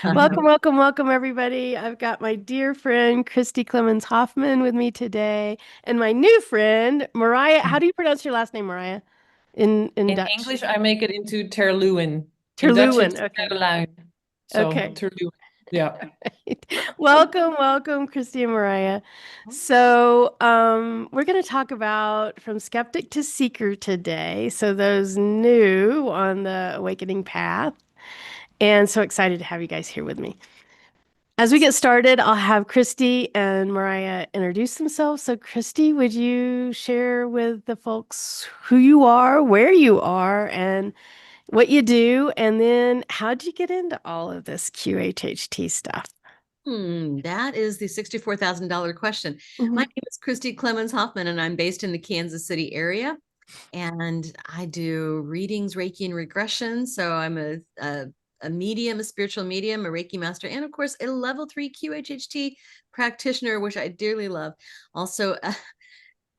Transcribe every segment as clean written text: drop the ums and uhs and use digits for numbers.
Welcome, welcome, welcome, everybody. I've got my dear friend Christy Clemens Hoffman with me today, and my new friend Mariah. How do you pronounce your last name, Mariah? In In Dutch, English, I make it into Terluin. In Dutch, Terlouwen. it's Okay, Terluin. So okay. Terluin. Yeah. Welcome, welcome, Christy and Mariah. So, we're going to talk about from skeptic to seeker today. So, those new on the awakening path, and so excited to have you guys here with me. As we get started, I'll have Christy and Mariah introduce themselves. So, Christy, would you share with the folks who you are, where you are, and what you do, and then how'd you get into all of this QHHT stuff? That is the $64,000 question. My Mhm. name is Christy Clemens Hoffman, and I'm based in the Kansas City area. And I do readings, Reiki, and regression. So I'm a medium, a spiritual medium, a Reiki master, and of course, a level 3 QHHT practitioner, which I dearly love. Also,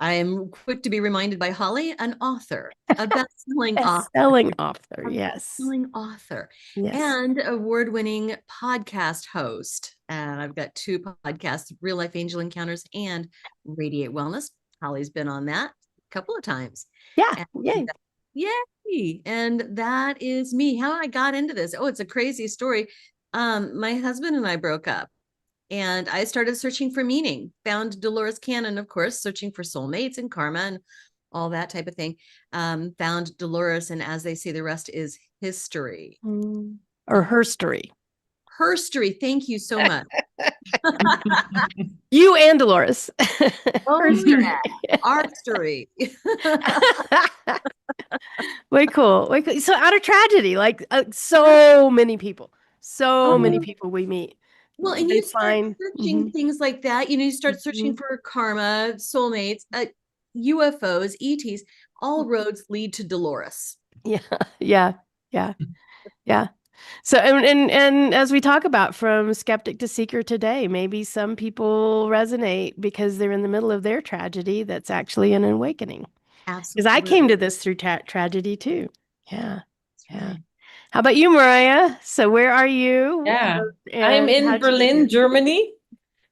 I am quick to be reminded by Holly, an author, a best-selling author Best-selling author, a yes. best-selling author Yes. and award-winning podcast host. And I've got two podcasts, Real Life Angel Encounters and Radiate Wellness. Holly's been on that a couple of times. Yeah. And Yay. yay. And that is me. How I got into this. Oh, it's a crazy story. My husband and I broke up. And I started searching for meaning, found Dolores Cannon, of course, searching for soulmates and karma and all that type of thing. Found Dolores, and as they say, the rest is history. Or her story. Herstory. Thank you so much. You and Dolores. Her Oh, story. yeah. Our story. Way cool. Way cool. So out of tragedy, like so many people, so many Um, people we meet, well, and they you start find. searching Mhm, things like that. You start searching mhm. for karma, soulmates, UFOs, ETs. All roads lead to Dolores. Yeah, yeah, yeah, yeah. So and as we talk about from skeptic to seeker today, maybe some people resonate because they're in the middle of their tragedy that's actually an awakening. Because I came Absolutely. to this through tragedy too. Yeah, That's yeah. right. How about you, Mariah? So where are you? Yeah. I'm And in how'd you get Berlin, here? Germany.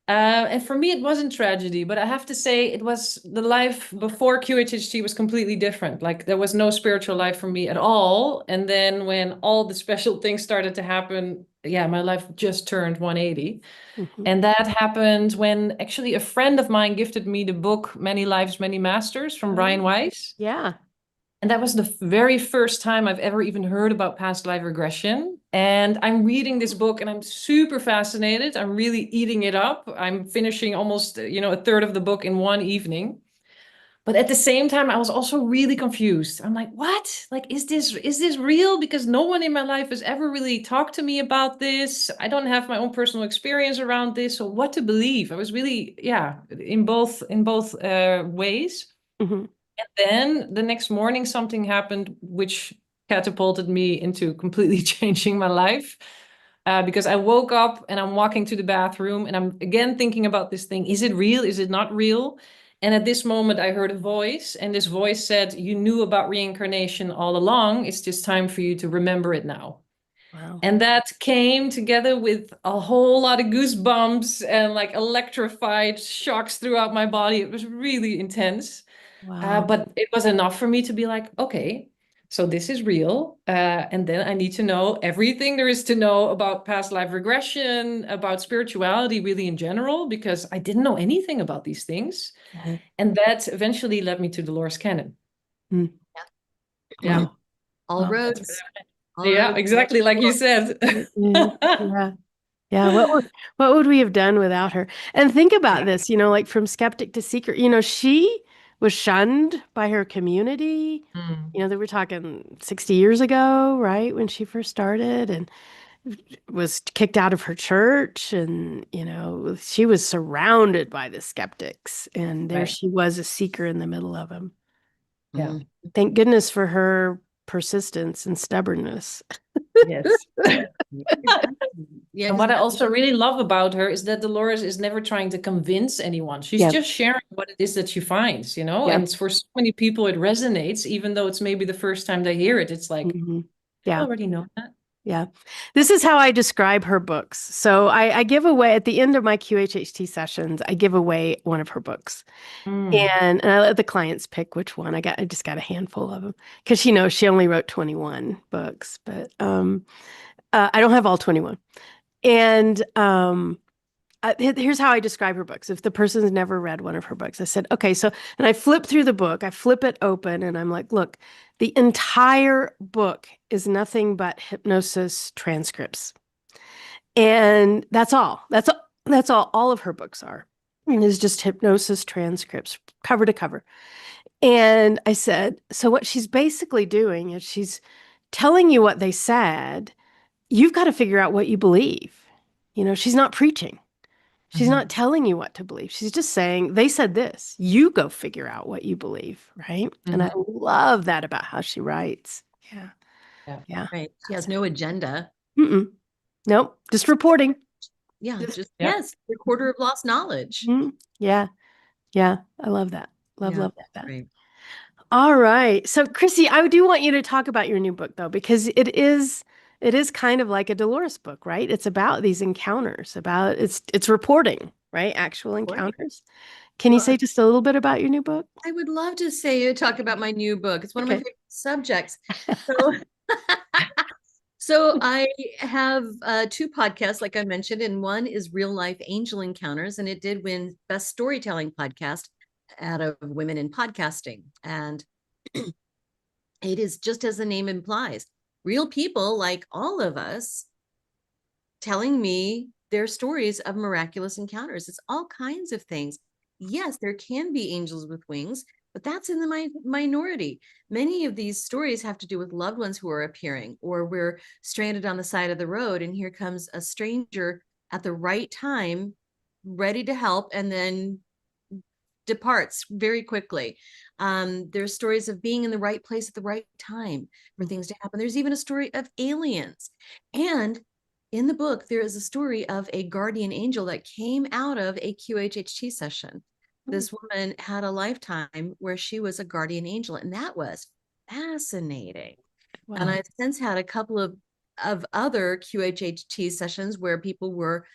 And for me, it wasn't tragedy, but I have to say it was the life before QHHT was completely different. Like there was no spiritual life for me at all. And then when all the special things started to happen, yeah, my life just turned 180. Mhm. And that happened when actually a friend of mine gifted me the book Many Lives, Many Masters from Brian Oh, Weiss. yeah. And that was the very first time I've ever even heard about past life regression. And I'm reading this book and I'm super fascinated. I'm really eating it up. I'm finishing almost, a third of the book in one evening. But at the same time, I was also really confused. I'm like, what? Like, is this real? Because no one in my life has ever really talked to me about this. I don't have my own personal experience around this. So what to believe? I was really, yeah, in both ways. Mhm. Then the next morning, something happened which catapulted me into completely changing my life. Because I woke up and I'm walking to the bathroom and I'm again thinking about this thing. Is it real? Is it not real? And at this moment, I heard a voice, and this voice said, "You knew about reincarnation all along. It's just time for you to remember it now." Wow. And that came together with a whole lot of goosebumps and like electrified shocks throughout my body. It was really intense. Wow. But it was enough for me to be like, okay, so this is real. And then I need to know everything there is to know about past life regression, about spirituality, really in general, because I didn't know anything about these things. Uh-huh. And that eventually led me to Dolores Cannon. Mm. Yeah. Yeah. And Wow. all Wow. That's roads, all yeah, roads. exactly like you said. Mm, yeah. Yeah. What would we have done without her? And think about Yeah. this, like from skeptic to seeker, she was shunned by her community. Mm. They were talking 60 years ago, right? When she first started and was kicked out of her church. And, she was surrounded by the skeptics. And there Right. she was, a seeker in the middle of them. Yeah. Mm. Thank goodness for her persistence and stubbornness. Yes. Exactly. Yeah, And because what I also really love about her is that Dolores is never trying to convince anyone. She's Yep. just sharing what it is that she finds, Yep. And for so many people, it resonates, even though it's maybe the first time they hear it. It's like, Hmm. I Yeah. already know that. Yeah. This is how I describe her books. So I give away at the end of my QHHT sessions, I give away one of her books. Mm. And I let the clients pick which one. I just got a handful of them because she knows she only wrote 21 books, but I don't have all 21. And here's how I describe her books. If the person's never read one of her books, I said, okay, so, and I flip through the book, I flip it open, and I'm like, look, the entire book is nothing but hypnosis transcripts. And that's all. That's all of her books are. And it's just hypnosis transcripts, cover to cover. And I said, so what she's basically doing is she's telling you what they said. You've got to figure out what you believe. She's not preaching. She's Mhm. not telling you what to believe. She's just saying, they said this. You go figure out what you believe, right? And I Mhm. love that about how she writes. Yeah. Yeah. Yeah. Right. She has no agenda. Mm-mm. Nope. Just reporting. Yeah, Just, just Yep. yes, recorder of lost knowledge. yeah. Yeah. I love that. Love, Yeah, love, love that. right. All right. So, Chrissy, I do want you to talk about your new book, though, because it is kind of like a Dolores book, right? It's about these encounters, about it's reporting, right? Actual Reporting. encounters. Can you Well, say just a little bit about your new book? I would love to say talk about my new book. It's one of my Okay. favorite subjects. So, so I have two podcasts, like I mentioned, and one is Real Life Angel Encounters, and it did win Best Storytelling Podcast out of Women in Podcasting. And it is just as the name implies, real people like all of us telling me their stories of miraculous encounters. It's all kinds of things. Yes, there can be angels with wings, but that's in the minority. Many of these stories have to do with loved ones who are appearing, or we're stranded on the side of the road, and here comes a stranger at the right time, ready to help, and then departs very quickly. There's stories of being in the right place at the right time for things to happen. There's even a story of aliens. And in the book, there is a story of a guardian angel that came out of a QHHT session. This woman had a lifetime where she was a guardian angel, and that was fascinating. And Wow. I've since had a couple of other QHHT sessions where people were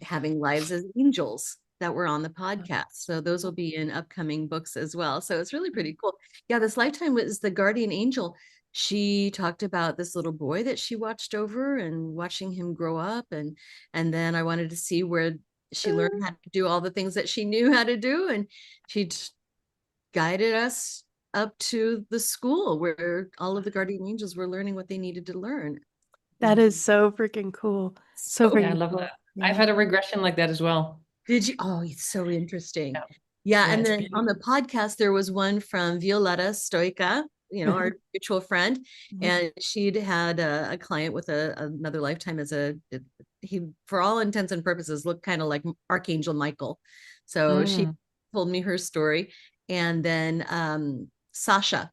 having lives as angels that were on the podcast. So those will be in upcoming books as well. So it's really pretty cool. Yeah, this lifetime was the guardian angel. She talked about this little boy that she watched over and watching him grow up, and then I wanted to see where she learned how to do all the things that she knew how to do, and she guided us up to the school where all of the guardian angels were learning what they needed to learn. That is so freaking cool. So So Yeah, I freaking love cool. that. I've Yeah. had a regression like that as well. did you? Oh, it's so interesting. Yeah. Yeah. Yeah, And it's then on the podcast, there was one from Violetta Stoica, our mutual friend. Mhm. And she'd had a client with another lifetime as he, for all intents and purposes, looked kind of like Archangel Michael. So she Mm. told me her story. And then Sasha,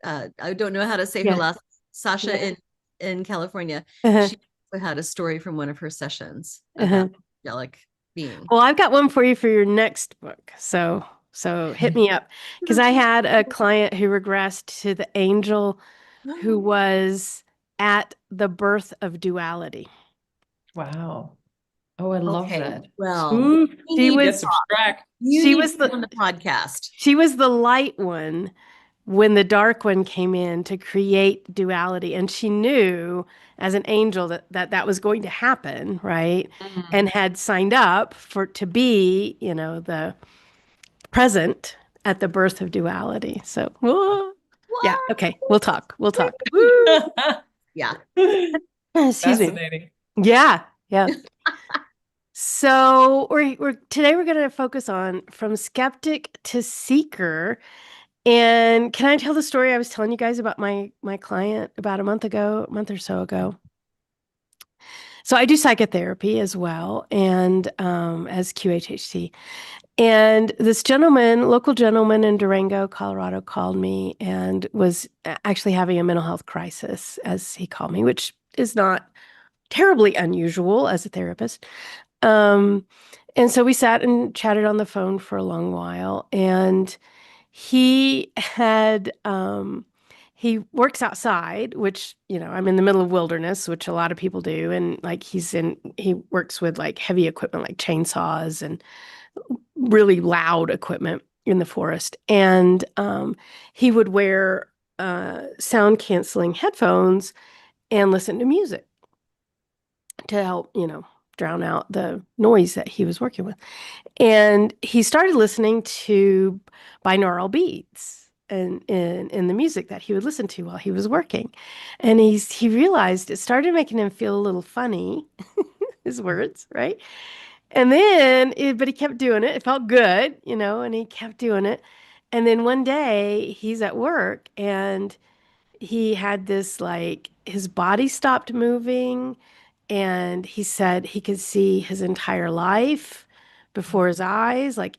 I don't know how to say her Yeah. last, Sasha Yeah. in California, Uh-huh. she had a story from one of her sessions Uh-huh. about angelic being. Well, I've got one for you for your next book. So hit me up because I had a client who regressed to the angel who was at the birth of duality. Wow. Oh, I love Okay, that. well, Ooh, we She need to gets was talk. abstract. You she need to was be the on the podcast. she was the light one when the dark one came in to create duality, and she knew as an angel that was going to happen, right? Mm. And had signed up for to be, the present at the birth of duality. So, yeah, What? okay, we'll talk. We'll talk. Woo! Yeah. Excuse me. Fascinating. Yeah, yeah. So today we're going to focus on from skeptic to seeker. And can I tell the story I was telling you guys about my client about a month or so ago? So I do psychotherapy as well, and as QHHT. And this local gentleman in Durango, Colorado, called me and was actually having a mental health crisis, as he called me, which is not terribly unusual as a therapist. Um, and so we sat and chatted on the phone for a long while, and he had he works outside, which, I'm in the middle of wilderness, which a lot of people do. And like he works with like heavy equipment like chainsaws and really loud equipment in the forest. And he would wear sound canceling headphones and listen to music to help, drown out the noise that he was working with. And he started listening to binaural beats and in the music that he would listen to while he was working. And he realized it started making him feel a little funny, his words, right? And then, but he kept doing it. It felt good, and he kept doing it. And then one day he's at work and he had this like his body stopped moving and he said he could see his entire life before his eyes, like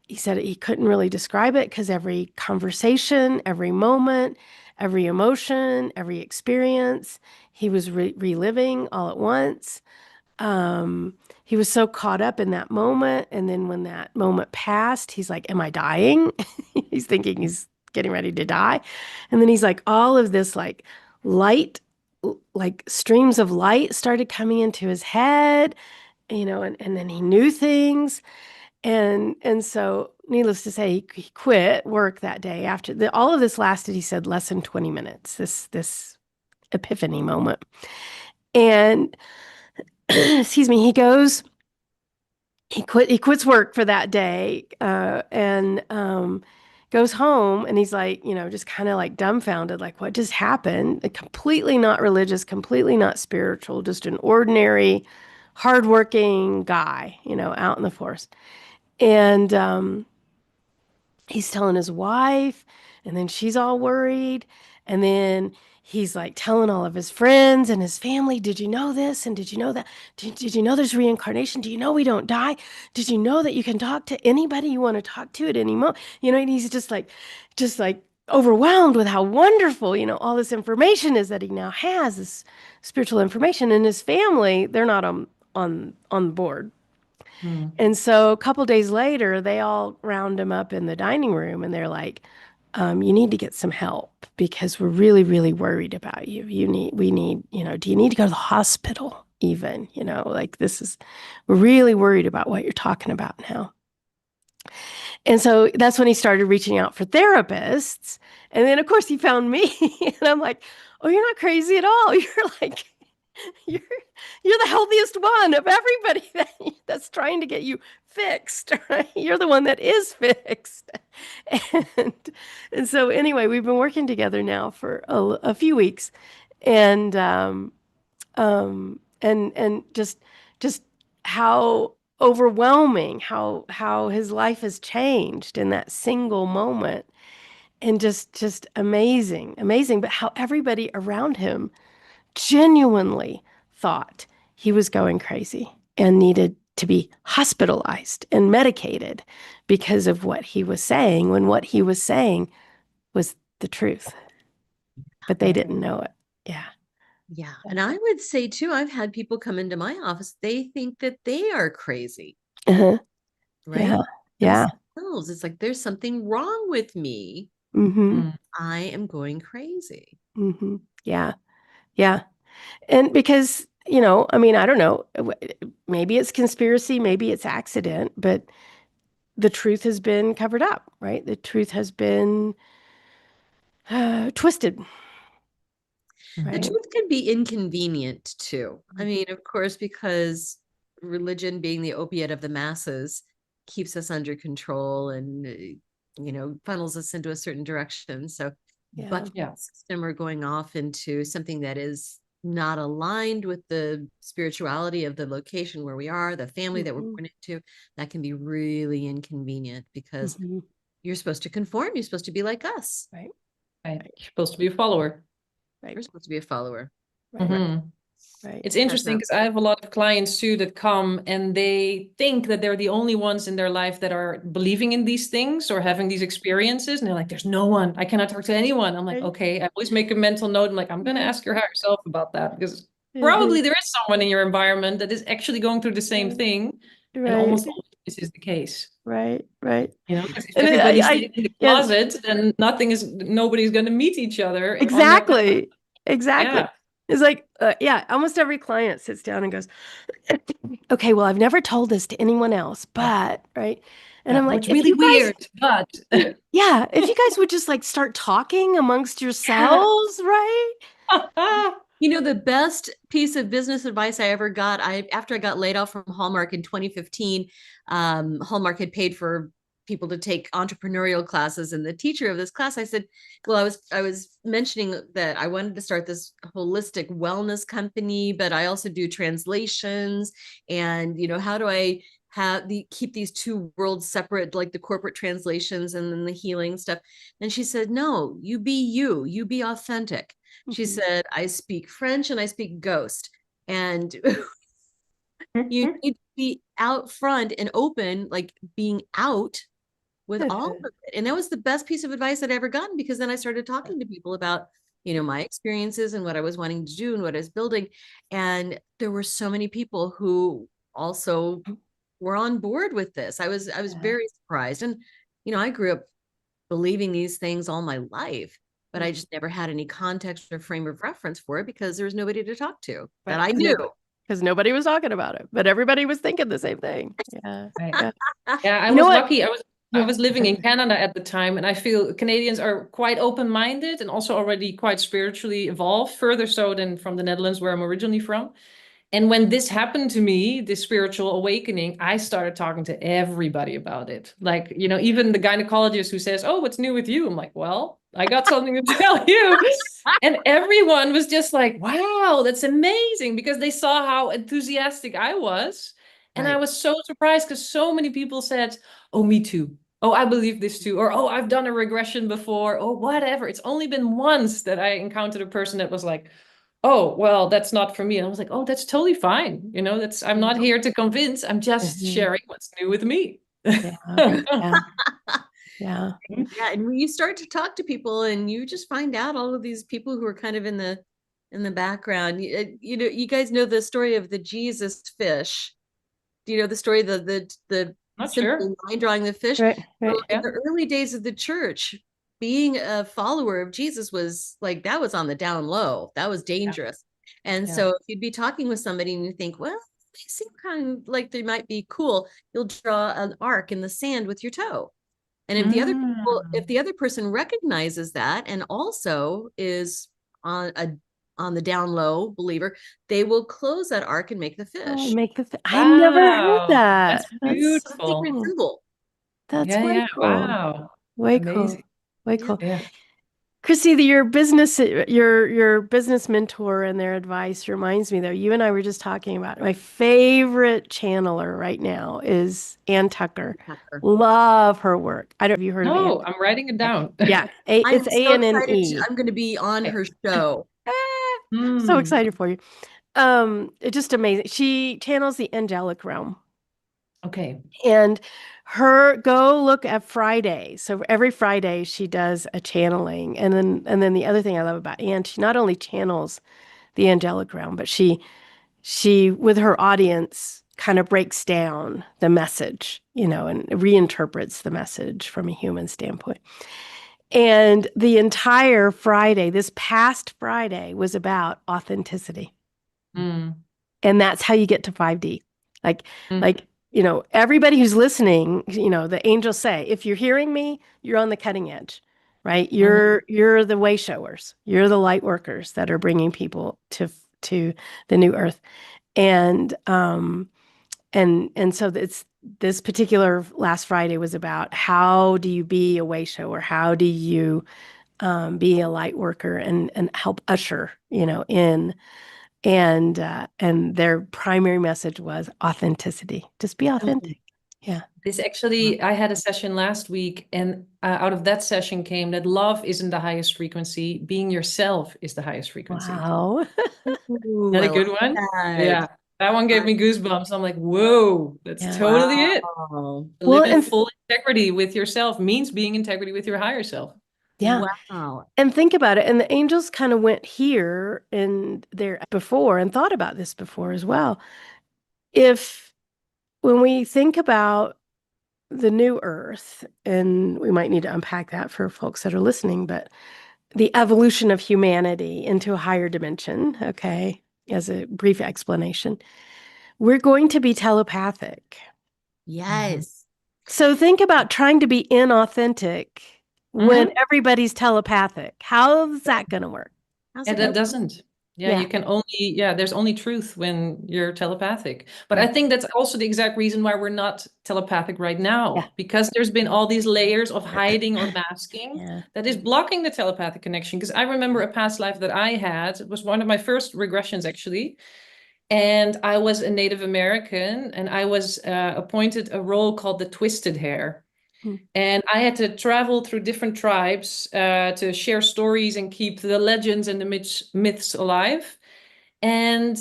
he said he couldn't really describe it because every conversation, every moment, every emotion, every experience, he was reliving all at once. He was so caught up in that moment. And then when that moment passed, he's like, am I dying? He's thinking he's getting ready to die. And then he's like, all of this like light, like streams of light started coming into his head, and then he knew things. And so needless to say, he quit work that day after all of this lasted, he said, less than 20 minutes, this epiphany moment. And excuse me, he quits work for that day, and goes home and he's like, just kind of like dumbfounded, like what just happened? Completely not religious, completely not spiritual, just an ordinary, hardworking guy, out in the forest. And he's telling his wife, and then she's all worried. And then he's like telling all of his friends and his family, did you know this? And did you know that? Did you know there's reincarnation? Do you know we don't die? Did you know that you can talk to anybody you want to talk to at any moment? And he's just like overwhelmed with how wonderful, all this information is that he now has, this spiritual information. And his family, they're not on board. And so a couple days later, they all round him up in the dining room and they're like, you need to get some help because we're really, really worried about you. We need, do you need to go to the hospital even? Like we're really worried about what you're talking about now. And so that's when he started reaching out for therapists. And then, of course, he found me. And I'm like, oh, you're not crazy at all. You're like, you're you're the healthiest one of everybody that's trying to get you fixed, right? You're the one that is fixed. And and so anyway, we've been working together now for a few weeks, and and just how overwhelming how his life has changed in that single moment, and just amazing, but how everybody around him genuinely thought he was going crazy and needed to be hospitalized and medicated because of what he was saying, when what he was saying was the truth. But they didn't know it. Yeah. Yeah. And I would say too, I've had people come into my office, they think that they are crazy, Uh-huh. right? Yeah. Yeah. Themselves. It's like there's something wrong with me. Mm-hmm. I am going crazy. Mm-hmm. Yeah. Yeah. And because, I mean, I don't know, maybe it's conspiracy, maybe it's accident, but the truth has been covered up, right? The truth has been twisted, The right? truth can be inconvenient too. I mean, of course, because religion being the opiate of the masses keeps us under control and funnels us into a certain direction. So Yeah. but Yeah. system are going off into something that is not aligned with the spirituality of the location where we are, the family that we're born into, that can be really inconvenient because Mm-hmm. you're supposed to conform. You're supposed to be like us. Right. Right. You're supposed to be a follower. Right. You're supposed to be a follower. Right. Mhm. Right. It's interesting because I have a lot of clients too that come and they think that they're the only ones in their life that are believing in these things or having these experiences. And they're like, there's no one. I cannot talk to anyone. I'm like, Right. okay. I always make a mental note. I'm like, I'm going to Mhm. ask your higher self about that because Mhm. probably there is someone in your environment that is actually going through the same Right. thing. And Right. almost always this is the case. right, right. Because if And everybody stays in the yes, closet, then nobody's going to meet each other on their own. exactly, exactly. Yeah. It's like, yeah, almost every client sits down and goes, okay, well, I've never told this to anyone else, Yeah. but, right. And Yeah. I'm like, What's if really you guys, weird, but yeah, if you guys would just like start talking amongst yourselves, right? The best piece of business advice I ever got, after I got laid off from Hallmark in 2015, Hallmark had paid for people to take entrepreneurial classes, and the teacher of this class, I said, well, I was mentioning that I wanted to start this holistic wellness company, but I also do translations, and how do I keep these two worlds separate, like the corporate translations and then the healing stuff? And she said, no, you be authentic. She said, I speak French and I speak ghost. And you need to be out front and open, like being out with all of it. And that was the best piece of advice I'd ever gotten, because then I started talking to people about, my experiences and what I was wanting to do and what I was building. And there were so many people who also were on board with this. I was very surprised. And, I grew up believing these things all my life, but I just never had any context or frame of reference for it because there was nobody to talk to that I knew. Because nobody was talking about it, but everybody was thinking the same thing. Yeah. Right. Yeah. Yeah, I You know was what? lucky. I Yeah. was living in Canada at the time, and I feel Canadians are quite open-minded and also already quite spiritually evolved, further so than from the Netherlands, where I'm originally from. And when this happened to me, this spiritual awakening, I started talking to everybody about it. Like, even the gynecologist who says, "Oh, what's new with you?" I'm like, "Well, I got something to tell you." And everyone was just like, "Wow, that's amazing," because they saw how enthusiastic I was. And I was so surprised because so many people said, "Oh, me too. Oh, I believe this too." Or, "Oh, I've done a regression before," or whatever. It's only been once that I encountered a person that was like, "Oh, well, that's not for me." And I was like, "Oh, that's totally fine. I'm not here to convince. I'm just sharing what's new with me." Yeah. Yeah. Yeah. Yeah. And when you start to talk to people and you just find out all of these people who are kind of in the background, you guys know the story of the Jesus fish. Do you know the story, the Not sure. simple line drawing the fish? Right. So Right. in the early days of the church, being a follower of Jesus was like, that was on the down low. That was dangerous. And so if you'd be talking with somebody and you think, well, they seem kind of like they might be cool, you'll draw an arc in the sand with your toe. And if the other person recognizes that and also is on the down low believer, they will close that arc and make the Oh, fish. I never heard Wow, that. that's That's It's a secret beautiful. cool. symbol. That's Yeah, way yeah. cool. Wow. Way cool. Amazing. Way Yeah. cool. Yeah. Chrissy, your business mentor and their advice reminds me though, you and I were just talking about my favorite channeler right now is Ann Tucker. Love her work. I don't know if you heard of Ann. No, I'm writing it down. Yeah, I'm it's so excited. ANNE. I'm going to be on her show. So excited for you. It's just amazing. She channels the angelic realm. Okay. And go look at Friday. So every Friday she does a channeling. And then the other thing I love about Anne, she not only channels the angelic realm, but she with her audience kind of breaks down the message, and reinterprets the message from a human standpoint. And the entire Friday, this past Friday, was about authenticity. Mm. And that's how you get to 5D. Like, Mm. like, everybody who's listening, the angels say, if you're hearing me, you're on the cutting edge, right? You're the way showers. You're the light workers that are bringing people to the new earth. And so it's this particular last Friday was about how do you be a way shower? How do you be a light worker and help usher, in. And their primary message was authenticity. Just be authentic. Yeah. This actually, I had a session last week, and out of that session came that love isn't the highest frequency. Being yourself is the highest frequency. Wow. Ooh, That I a good like one? that. Yeah. That one gave me goosebumps. I'm like, whoa, that's Yeah. totally it. Wow. Well, Live in full integrity with yourself means being in integrity with your higher self. yeah. Wow. And think about it. And the angels kind of went here and there before and thought about this before as well. When we think about the new Earth, and we might need to unpack that for folks that are listening, but the evolution of humanity into a higher dimension, okay, as a brief explanation, we're going to be telepathic. Yes. So think about trying to be inauthentic when Mhm. everybody's telepathic. How's that going to work? How's And it that going? doesn't. Yeah, Yeah, you can only, there's only truth when you're telepathic. But I yeah, think that's also the exact reason why we're not telepathic right yeah, now, because there's been all these layers of hiding or masking yeah. that is blocking the telepathic connection. Because I remember a past life that I had, it was one of my first regressions actually. And I was a Native American and I was appointed a role called the Twisted Hair. Hmm, And I had to travel through different tribes to share stories and keep the legends and the myths alive. And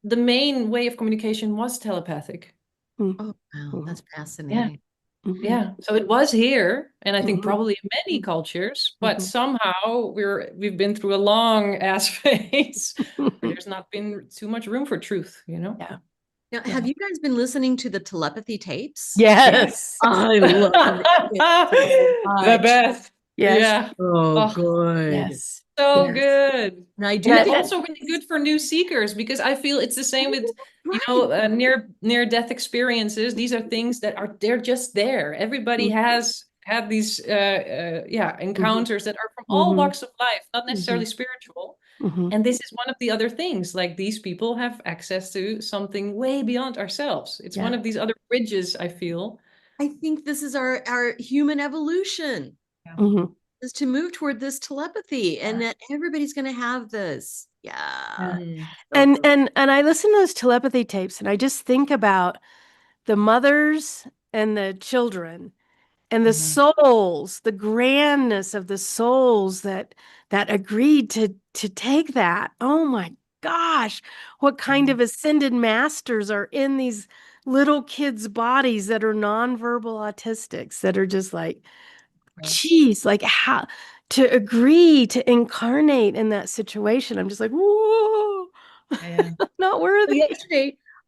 the main way of communication was telepathic. hmm, Oh, wow. hmm, That's Yeah, fascinating. hmm, yeah. So it was here, and I think hmm, probably in many cultures, but hmm. somehow we've been through a long ass phase where there's not been too much room for truth, you know? Yeah, Now, yeah. have you guys been listening to the telepathy tapes? Yes. I love it so The much. best. Yes. Yeah. Oh, Oh, good. Yes. so Yes. good. And I And do it's And, think, and also really good for new seekers because I feel it's the same with, right. near death experiences. These are things that they're just there. Everybody mhm, has had these mhm, encounters that are from all mhm, walks of life, not necessarily mhm, spiritual. mhm. And this is one of the other things. Like these people have access to something way beyond ourselves. It's one Yeah. of these other bridges, I feel. I think this is our human evolution Yeah. Mhm. is to move toward this telepathy and Yeah. that everybody's going to have this. Yeah. Yeah. Mhm. So good. And I listen to those telepathy tapes and I just think about the mothers and the children and the Mhm. souls, the grandness of the souls that agreed to take that. Oh my gosh, what kind Mhm. of ascended masters are in these little kids' bodies that are nonverbal autistics that are just like, Yeah. geez, like how to agree to incarnate in that situation. I'm just like, whoa, Yeah. not So worthy.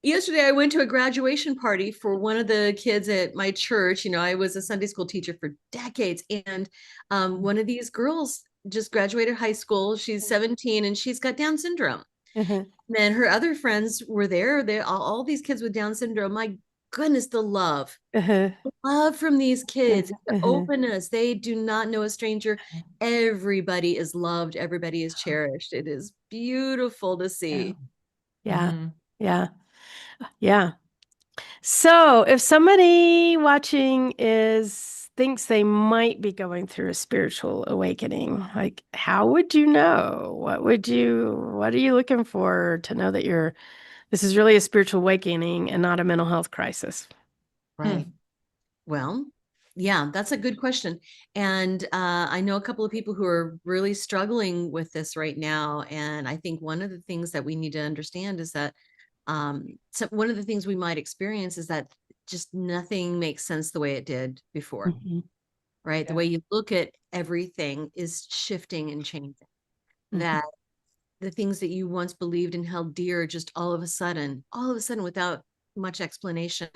yesterday I went to a graduation party for one of the kids at my church. You know, I was a Sunday school teacher for decades, and one of these girls just graduated high school. She's 17 and she's got Down syndrome. Uh-huh, And then her other friends were there. They all these kids with Down syndrome. My goodness, uh-huh, the love from these kids, the uh-huh. openness. They do not know a stranger. Everybody is loved. Everybody is cherished. It is beautiful to Yeah, see. yeah, Mhm. yeah, yeah. So if somebody watching is thinks they might be going through a spiritual awakening, like how would you know? What are you looking for to know that this is really a spiritual awakening and not a mental health crisis? Right. Hmm. Well, yeah, that's a good question. And I know a couple of people who are really struggling with this right now. And I think one of the things that we need to understand is that so one of the things we might experience is that just nothing makes sense the way it did before, Mhm, right? The Yeah. way you look at everything is shifting and changing. mhm, That the things that you once believed and held dear just all of a sudden, without much explanation,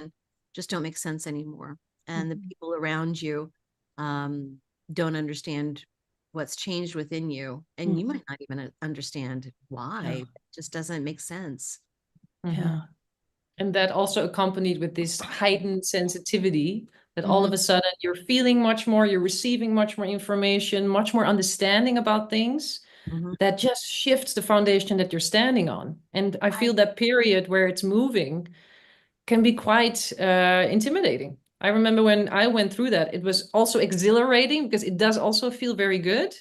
just don't make sense anymore. And the mhm, people around you um, don't understand what's changed within you. And you mhm. might not even understand Yeah, why. It just doesn't make sense. Mhm. yeah. And that also accompanied with this heightened sensitivity that all Mhm, of a sudden you're feeling much more, you're receiving much more information, much more understanding about things mhm. that just shifts the foundation that you're standing on. And I Right. feel that period where it's moving can be quite intimidating. I remember when I went through that, it was also exhilarating because it does also feel very good.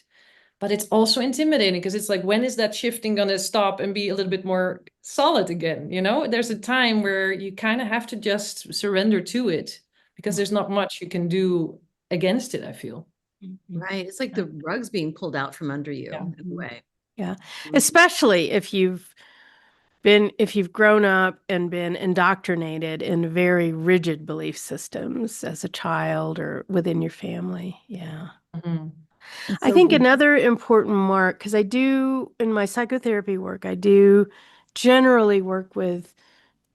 But it's also intimidating because it's like, when is that shifting going to stop and be a little bit more solid again? You know, there's a time where you kind of have to just surrender to it because there's not much you can do against it, I feel. Mhm, Right. It's like Yeah. the rug's being pulled out from under you Yeah. in a mhm. way. Yeah. Mhm. Especially if you've grown up and been indoctrinated in very rigid belief systems as a child or within your family. Yeah. Mhm. It's I so think good. another important mark, because I do in my psychotherapy work, I do generally work with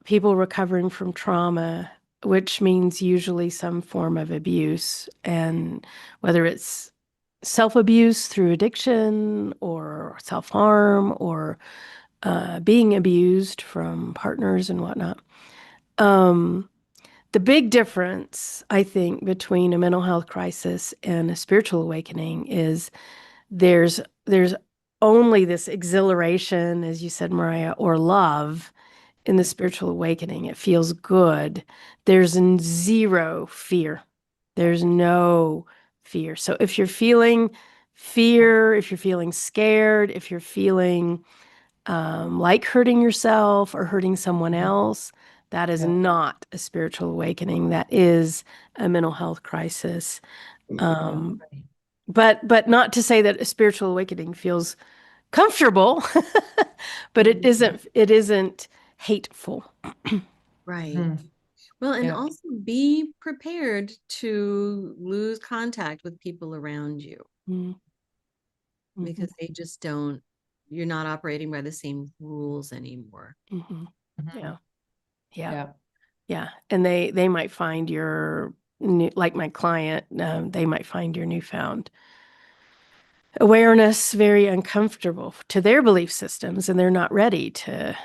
people recovering from trauma which means usually some form of abuse, and whether it's self-abuse through addiction or self-harm or being abused from partners and whatnot. The big difference, I think, between a mental health crisis and a spiritual awakening is there's only this exhilaration, as you said, Mariah, or love in the spiritual awakening. It feels good. There's zero fear. There's no fear. So if you're feeling fear, if you're feeling scared, if you're feeling like hurting yourself or hurting someone else, that is not a spiritual awakening. That is a mental health crisis. But not to say that a spiritual awakening feels comfortable, but it isn't hateful. Right. Mhm. Well, and Yeah. also be prepared to lose contact with people around you because they just don't, you're not operating by the same rules anymore. Mhm. Mhm. Yeah. Yeah. Yeah. Yeah. And they might find your new, like my client, they might find your newfound awareness very uncomfortable to their belief systems, and they're not ready to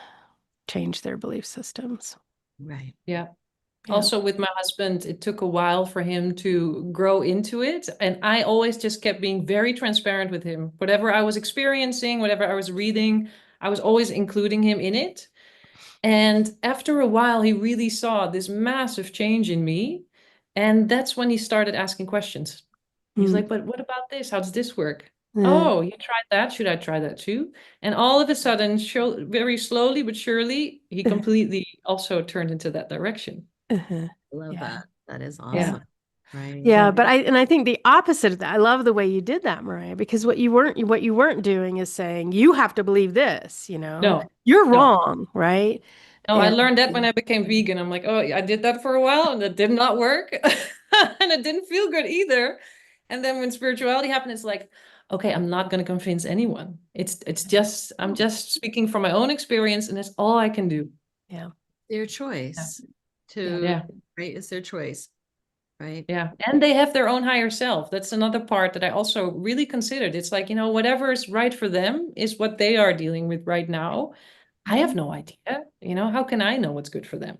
change their belief systems. Right. Yeah. Yeah. Also, with my husband, it took a while for him to grow into it. And I always just kept being very transparent with him. Whatever I was experiencing, whatever I was reading, I was always including him in it. And after a while, he really saw this massive change in me. And that's when he started asking questions. He's Mm. like, but what about this? How does this work? Uh, Oh, you tried that. Should I try that too? And all of a sudden, very slowly but surely, he completely also turned into that direction. uh-huh. I love Yeah. that. That is Yeah. awesome. Right. Yeah, Yeah. but I think the opposite of that. I love the way you did that, Mariah, because what you weren't doing is saying you have to believe this, No, You're no. wrong, right? No, I And learned that when I became vegan. I'm like, oh, I did that for a while and it did not work. And it didn't feel good either. And then when spirituality happened, it's like, okay, I'm not going to convince anyone. It's just, I'm just speaking from my own experience and that's all I can do. yeah, Their yeah, choice yeah. to, Yeah. right? It's their choice. Right. Yeah. And they have their own higher self. That's another part that I also really considered. It's like, whatever is right for them is what they are dealing with right now. I have no idea. How can I know what's good for them?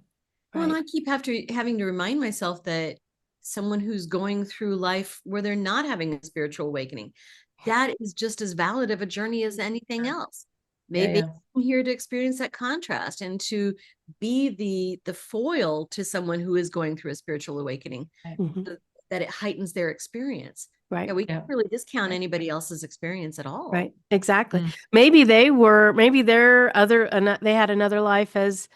Well, and Right. I keep having to remind myself that someone who's going through life where they're not having a spiritual awakening, that is just as valid of a journey as anything else. Yeah, They yeah. come here to experience that contrast and to be the foil to someone who is going through a spiritual awakening, Mhm. so that it heightens their experience. Right. Yeah, we Yeah. can't really discount anybody else's experience at all. Right. Exactly. Mm. Maybe they had another life as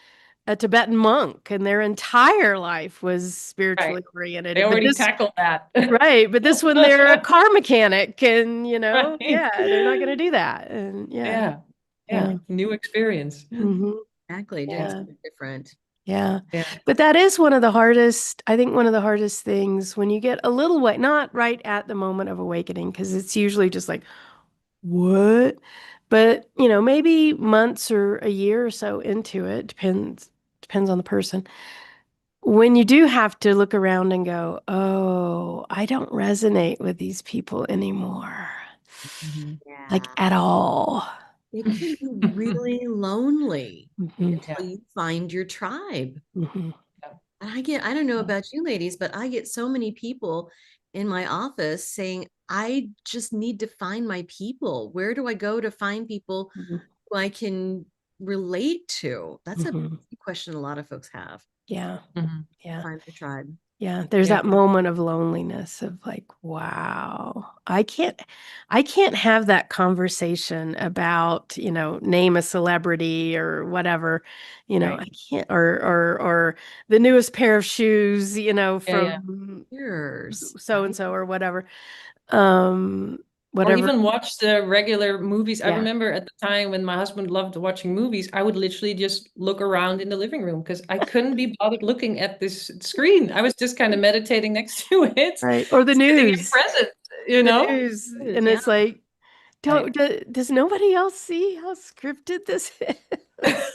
a Tibetan monk, and their entire life was Right. spiritually They oriented. But already this, tackled that. right. But this one, they're a car mechanic, and Right. yeah, they're not going to do that. And yeah, Yeah. yeah. Yeah. New experience. Hmm. Exactly. Doing Yeah. something different. Yeah. Yeah. But that is one of the hardest, I think one of the hardest things when you get a little way, not right at the moment of awakening, because it's usually just like, what? But, maybe months or a year or so into it, depends on the person. When you do have to look around and go, oh, I don't resonate with these people anymore, Mhm. like Yeah. at all. It can be really lonely Hmm. Yeah. until you find your tribe. Hmm. Yeah. And I don't know Yeah. about you ladies, but I get so many people in my office saying, I just need to find my people. Where do I go to find people who I can relate to? That's a Hmm. big question a lot of folks have. Yeah. Mhm. Yeah. Find their tribe. Yeah, there's Yeah. that moment of loneliness of like, wow, I can't have that conversation about, name a celebrity or whatever, Right. I can't, or the newest pair of shoes, Yeah. Yeah. from Years. so and so or whatever. Um, Or whatever. even watch the regular movies. I Yeah, remember at the time when my husband loved watching movies, I would literally just look around in the living room because I couldn't be bothered looking at this screen. I was just kind of meditating next to it, right. Or the sitting in news, present, the news, Years, and yeah. it's like, Right. does nobody else see how scripted this is?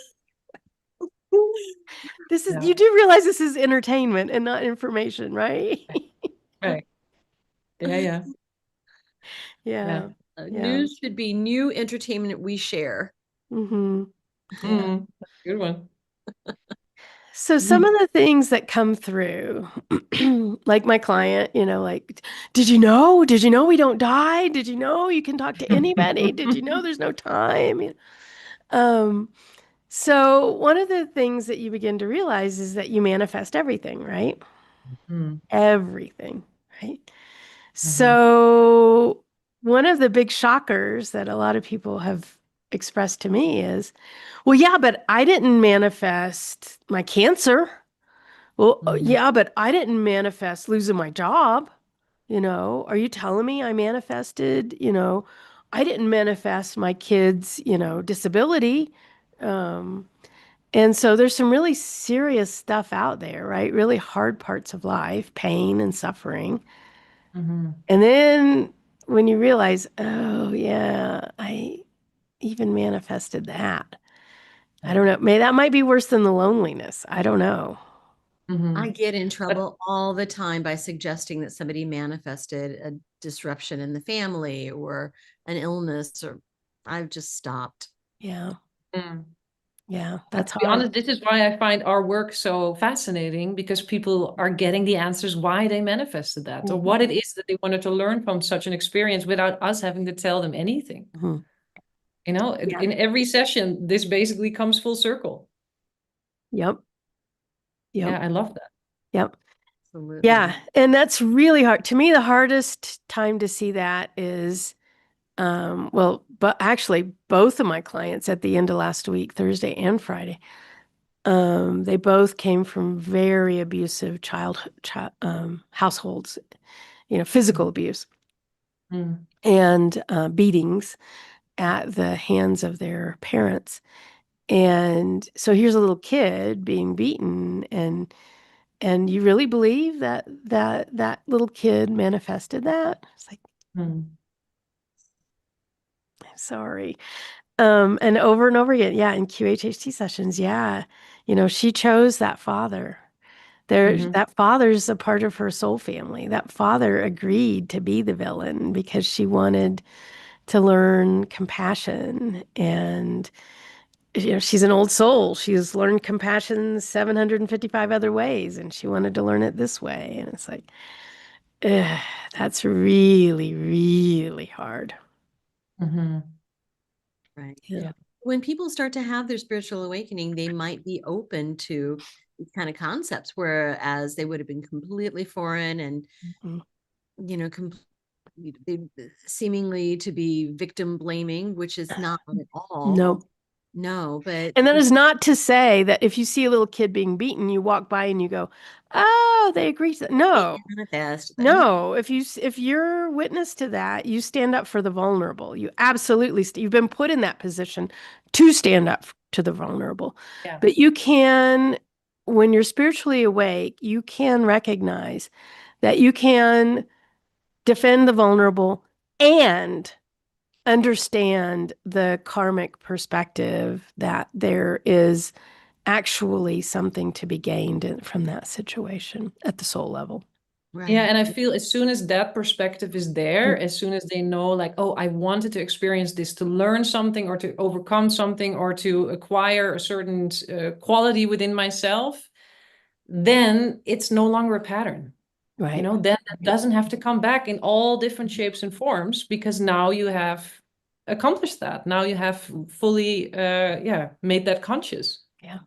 This is, Yeah. you do realize this is entertainment and not information, right? Right. Yeah, yeah. Yeah. Yeah. Yeah. News should be new entertainment we share. Hmm. Yeah. Mm, good one. So some of the things that come through, like my client, like, did you know? Did you know we don't die? Did you know you can talk to anybody? Did you know there's no time? Um, so one of the things that you begin to realize is that you manifest everything, right? Mm, Everything, right? mhm, So one of the big shockers that a lot of people have expressed to me is, well, yeah, but I didn't manifest my cancer. Well, mhm, yeah, but I didn't manifest losing my job. Are you telling me I manifested, I didn't manifest my kids', disability. Um, and so there's some really serious stuff out there, right? Really hard parts of life, pain and suffering. mhm. And then when you realize, oh, yeah, I even manifested that. I Yeah. don't know. May that might be worse than the loneliness. I don't know. I Mhm. get in But trouble all the time by suggesting that somebody manifested a disruption in the family or an illness, or I've just stopped. Yeah. mm. Yeah. But That's to be hard. honest, this is why I find our work so fascinating because people are getting the answers why they manifested that or what it Mhm. is that they wanted to learn from such an experience without us having to tell them anything. Mhm. Yeah. In every session, this basically comes full circle. Yep. Yep. Yeah, I love that. Yep. Absolutely. Yeah. And that's really hard. To me, the hardest time to see that is, well, but actually both of my clients at the end of last week, Thursday and Friday, they both came from very abusive households, physical abuse Mm, and beatings at the hands of their parents. And so here's a little kid being beaten, and you really believe that little kid manifested that? It's like, mm, I'm sorry. And over again, yeah, in QHHT sessions, yeah, she chose that father. mhm, That father's a part of her soul family. That father agreed to be the villain because she wanted to learn compassion. And, she's an old soul. She's learned compassion 755 other ways, and she wanted to learn it this way. And it's like, ugh, that's really, really hard. mhm. Right. Yeah. Yeah. When people start to have their spiritual awakening, they might be open to these kind of concepts, whereas they would have been completely foreign and, Mhm. you know, seemingly to be victim blaming, which is not at all. No. No, but And that is not to say that if you see a little kid being beaten, you walk by and you go, "Oh, they agree to that." they No. manifest. No, No, if you're witness to that, you stand up for the vulnerable. You absolutely you've been put in that position to stand up to the vulnerable. Yeah. But you can, when you're spiritually awake, you can recognize that you can defend the vulnerable and understand the karmic perspective that there is actually something to be gained from that situation at the soul level. Yeah, right. and I feel as soon as that perspective is there, as soon as they know, like, oh, I wanted to experience this to learn something or to overcome something or to acquire a certain quality within myself, then it's no longer a pattern. Right. Then it doesn't have to come back in all different shapes and forms because now you have accomplished that. Now you have fully, yeah, made that conscious. Yeah.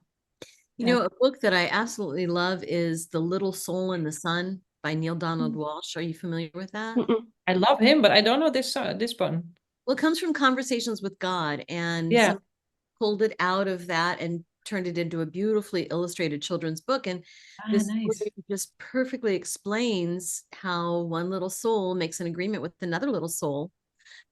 You Yeah. know, a book that I absolutely love is The Little Soul in the Sun by Neil Donald Walsh. Are you familiar with that? Mm-mm. I love him, but I don't know this one. Well, it comes from conversations with God, and Yeah. some pulled it out of that and turned it into a beautifully illustrated children's book. And Ah, this nice. story just perfectly explains how one little soul makes an agreement with another little soul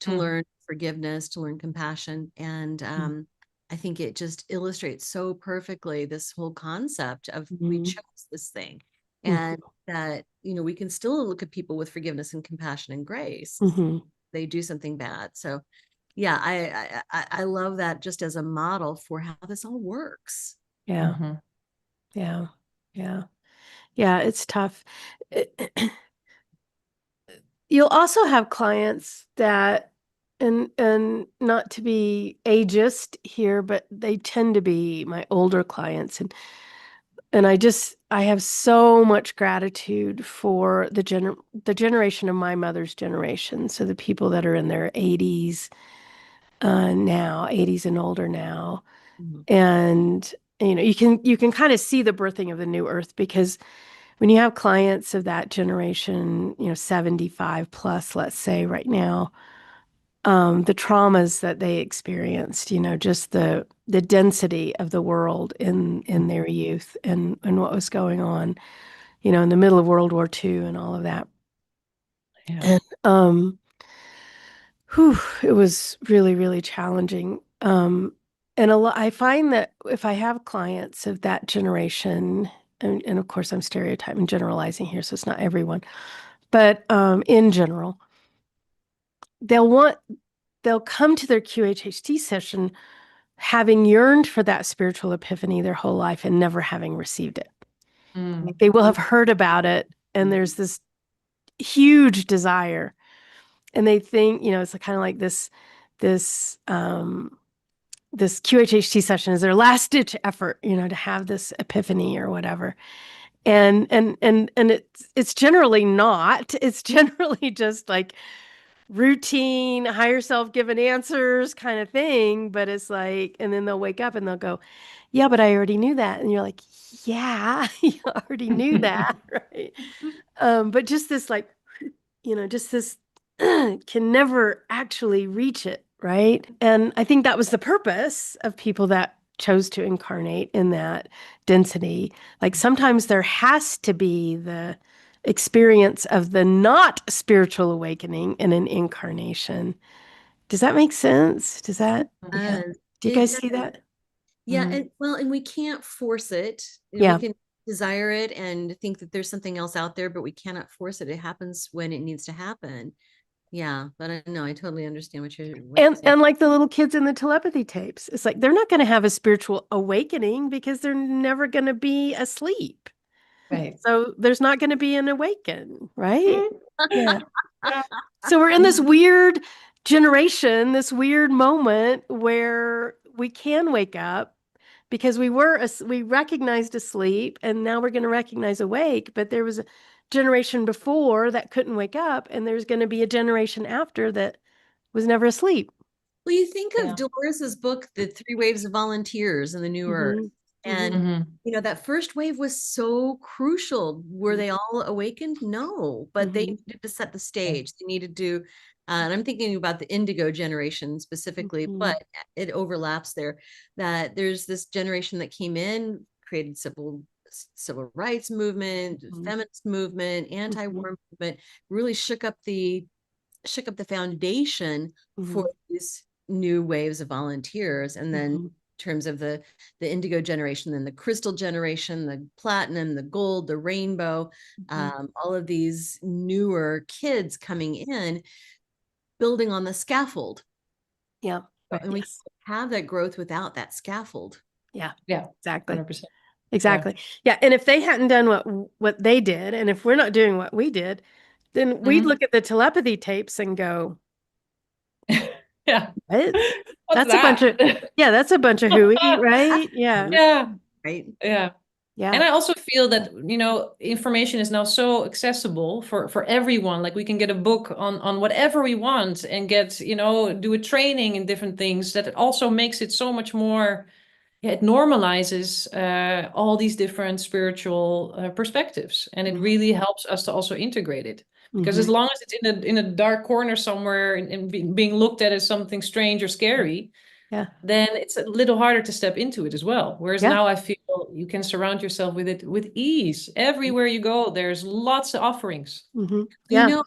to Mm, learn forgiveness, to learn compassion. And Mm. I think it just illustrates so perfectly this whole concept of we Mhm. chose this thing. And Mhm. that, we can still look at people with forgiveness and compassion and grace. Mhm. They do something bad. So yeah, I love that just as a model for how this all works. Yeah. mhm. Yeah. Yeah. Yeah. It's tough. You'll also have clients that, and not to be ageist here, but they tend to be my older clients, and I have so much gratitude for the generation of my mother's generation, so the people that are in their 80s now, 80s and older now, Mhm. and you can kind of see the birthing of the new earth because when you have clients of that generation, 75 plus, let's say right now, the traumas that they experienced, just the density of the world in their youth and what was going on, in the middle of World War II and all of that. Yeah. And it was really, really challenging. And I find that if I have clients of that generation, and of course I'm stereotyping, generalizing here, so it's not everyone, but in general, they'll want they'll come to their QHHT session having yearned for that spiritual epiphany their whole life and never having received it. Mm. They will have heard about it, and there's this huge desire, and they think, it's kind of like this this QHHT session is their last ditch effort, to have this epiphany or whatever. And it's generally not. It's generally just like routine, higher self given answers kind of thing. But it's like, and then they'll wake up and they'll go, yeah, but I already knew that. And you're like, yeah, you already knew that. Right. But just this, like, just this can never actually reach it. Right. And I think that was the purpose of people that chose to incarnate in that density. Like sometimes there has to be the experience of the not spiritual awakening in an incarnation. Does that make sense? Does that, yeah. Uh, Do you it guys does. see that? Yeah, Mm. and well, and we can't force it. We Yeah. can desire it and think that there's something else out there, but we cannot force it. It happens when it needs to happen. Yeah, but I know I totally understand what you're saying. And like the little kids in the telepathy tapes, it's like they're not going to have a spiritual awakening because they're never going to be asleep. Right. So there's not going to be an awaken, right? Mm. Yeah. Yeah. So we're in this weird generation, this weird moment where we can wake up because we recognized asleep and now we're going to recognize awake, but there was a generation before that couldn't wake up and there's going to be a generation after that was never asleep. Well, you think of Yeah. Dolores's book, The Three Waves of Volunteers in the New Earth. Hmm. Hmm. And, Mhm. that first wave was so crucial. Were they all awakened? No, but they Hmm. needed to set the Yeah. stage. They needed to, and I'm thinking about the Indigo generation specifically, Hmm. but it overlaps there. That there's this generation that came in, created civil rights movement, Hmm. feminist movement, Hmm. anti-war movement, really shook up the foundation Hmm. for these new waves of volunteers. And then in Hmm. terms of the indigo generation, then the crystal generation, the platinum, the gold, the rainbow, Hmm. all of these newer kids coming in, building on the scaffold. Yeah. Right. And we Yes. have that growth without that scaffold. Yeah. Yeah. Exactly. 100%. Yeah. Exactly. Yeah. And if they hadn't done what they did, and if we're not doing what we did, then we'd Mhm. look at the telepathy tapes and go, Yeah. what? What's That's a bunch of, that? yeah, that's a bunch of hooey, right? Yeah. Yeah. Right. Yeah. And Yeah. I also feel that, information is now so accessible for everyone. Like we can get a book on whatever we want and get, do a training in different things that it also makes it so much more, yeah, it normalizes all these different spiritual perspectives. And it Mhm. really helps us to also integrate it. Because as Mhm. long as it's in a dark corner somewhere and being looked at as something strange or scary, Yeah. then it's a little harder to step into it as well. Whereas Yeah. now I feel you can surround yourself with it with ease. Everywhere you go, there's lots of offerings. Mhm. You Yeah. know,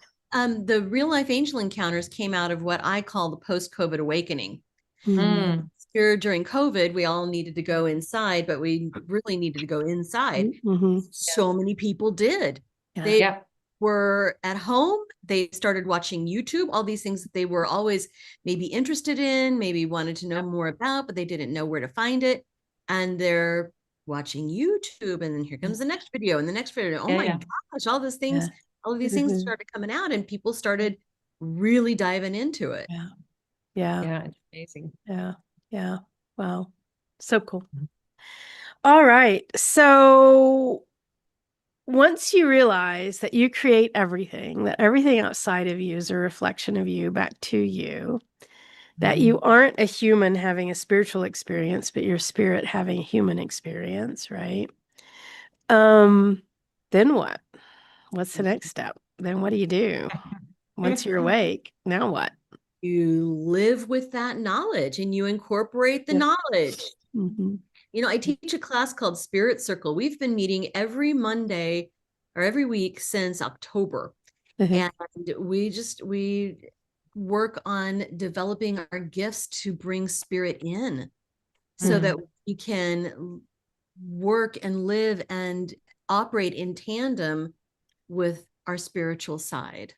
the real life angel encounters came out of what I call the post-COVID awakening. Mhm. Mm, Here during COVID, we all needed to go inside, but we really needed to go inside. Mhm. yeah. So many people did. Yeah. They Yeah. were at home. They started watching YouTube, all these things that they were always maybe interested in, maybe wanted to know more about, but they didn't know where to find it. And their watching YouTube, and then here comes the next video and the next video. Oh my gosh, all these things, all of these things started coming out, and people started really diving into it. Yeah, it's amazing. Yeah. Wow. So cool. All right. So once you realize that you create everything, that everything outside of you is a reflection of you back to you, that you aren't a human having a spiritual experience, but your spirit having a human experience, right? Then what? What's the next step? Then what do you do? Once you're awake, now what? You live with that knowledge and you incorporate the knowledge. You know, I teach a class called Spirit Circle. We've been meeting every Monday or every week since October. And we work on developing our gifts to bring spirit in so that we can work and live and operate in tandem with our spiritual side.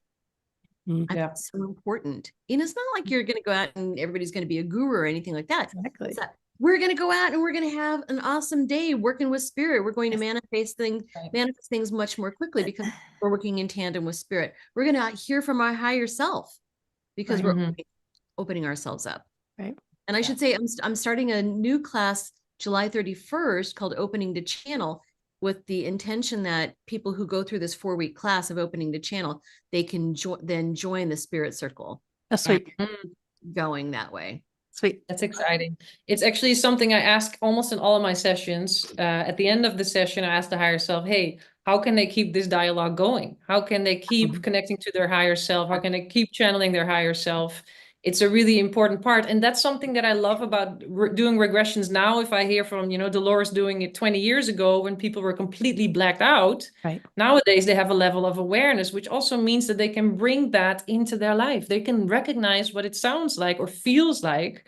It's so important. And it's not like you're going to go out and everybody's going to be a guru or anything like that. Exactly. We're going to go out and we're going to have an awesome day working with spirit. We're going to manifest things much more quickly because we're working in tandem with spirit. We're going to hear from our higher self because we're opening ourselves up. Right. And I should say, I'm starting a new class July 31st called Opening the Channel, with the intention that people who go through this 4-week class of opening the channel, they can then join the Spirit Circle. That's sweet. Going that way. Sweet. That's exciting. It's actually something I ask almost in all of my sessions. At the end of the session, I ask the higher self, hey, how can they keep this dialogue going? How can they keep connecting to their higher self? How can they keep channeling their higher self? It's a really important part. And that's something that I love about doing regressions now. If I hear from, Dolores doing it 20 years ago when people were completely blacked out, nowadays they have a level of awareness, which also means that they can bring that into their life. They can recognize what it sounds like or feels like